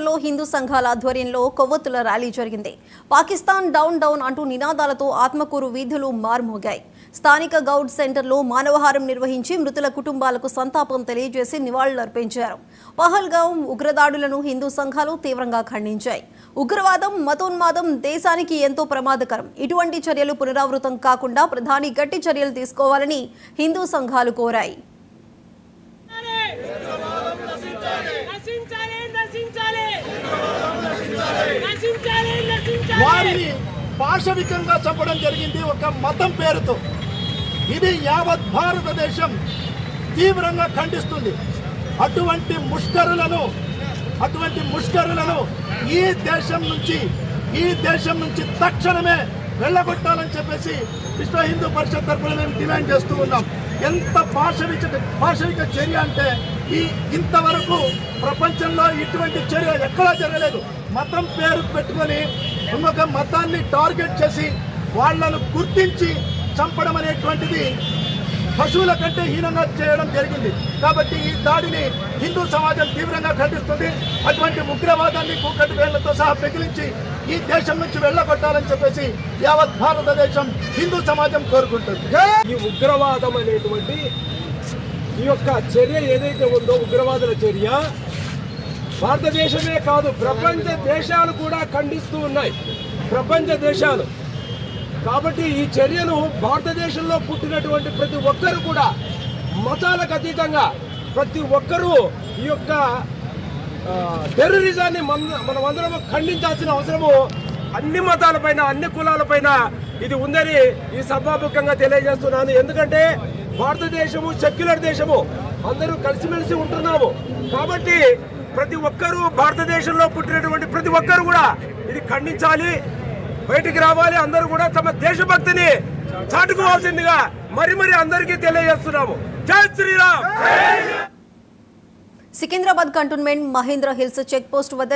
సికింద్రాబాద్లో హిందూ సంఘాల ఆధ్వర్యంలో కొవ్వొత్తుల ర్యాలీ జరిగింది. పాకిస్తాన్ డౌన్ డౌన్ అంటూ నినాదాలతో ఆత్మకూరు వీధులు మార్మోగాయి. స్థానిక గౌడ్ సెంటర్లో మానవహారం నిర్వహించి మృతుల కుటుంబాలకు సంతాపం తెలియజేసి నివాళులర్పించారు. పహల్గాం ఉగ్రదాడులను హిందూ సంఘాలు తీవ్రంగా ఖండించాయి. ఉగ్రవాదం, మతోన్మాదం దేశానికి ఎంతో ప్రమాదకరం. ఇటువంటి చర్యలు పునరావృతం కాకుండా ప్రధాని గట్టి చర్యలు తీసుకోవాలని హిందూ సంఘాలు కోరాయి. వారిని పాశవికంగా చంపడం జరిగింది ఒక మతం పేరుతో. ఇది యావత్ భారతదేశం తీవ్రంగా ఖండిస్తుంది. అటువంటి ముష్కరులను ఈ దేశం నుంచి తక్షణమే వెళ్ళగొట్టాలని చెప్పేసి విశ్వ హిందూ పరిషత్ తరఫున మేము డిమాండ్ చేస్తూ ఉన్నాం. ఎంత పాశవిక చర్య అంటే ఇంతవరకు ప్రపంచంలో ఇటువంటి చర్య ఎక్కడా జరగలేదు. మతం పేరు పెట్టుకొని ఇంకొక మతాన్ని టార్గెట్ చేసి వాళ్లను గుర్తించి చంపడం అనేటువంటిది పశువుల కంటే హీనంగా చేయడం జరిగింది. కాబట్టి ఈ దాడిని హిందూ సమాజం తీవ్రంగా ఖండిస్తుంది. అటువంటి ఉగ్రవాదాన్ని కూకటి వేళ్లతో సహా పెకిలించి ఈ దేశం నుంచి వెళ్ళగొట్టాలని చెప్పేసి యావత్ భారతదేశం హిందూ సమాజం కోరుకుంటుంది. ఈ ఉగ్రవాదం అనేటువంటి ఈ యొక్క చర్య ఏదైతే ఉందో, ఉగ్రవాదుల చర్య భారతదేశమే కాదు ప్రపంచ దేశాలు కూడా ఖండిస్తూ ఉన్నాయి. ప్రపంచ దేశాలు కాబట్టి ఈ చర్యను భారతదేశంలో పుట్టినటువంటి ప్రతి ఒక్కరు కూడా మతాలకు అతీతంగా ప్రతి ఒక్కరూ ఈ యొక్క టెర్రరిజాన్ని మనమందరం ఖండించాల్సిన అవసరము అన్ని మతాలపైన, అన్ని కులాలపైన ఇది ఉందని ఈ సభాముఖంగా తెలియజేస్తున్నాను. ఎందుకంటే భారతదేశము సెక్యులర్ దేశము, అందరూ కలిసిమెలిసి ఉంటున్నాము. కాబట్టి ప్రతి ఒక్కరూ భారతదేశంలో పుట్టినటువంటి ప్రతి ఒక్కరు కూడా ఇది ఖండించాలి, బయటికి రావాలి. అందరూ కూడా తమ దేశభక్తిని చాటుకోవాల్సిందిగా మరి అందరికీ తెలియజేస్తున్నాము. జై Sriram. Secunderabad cantonment Mahendra hills check post వద్ద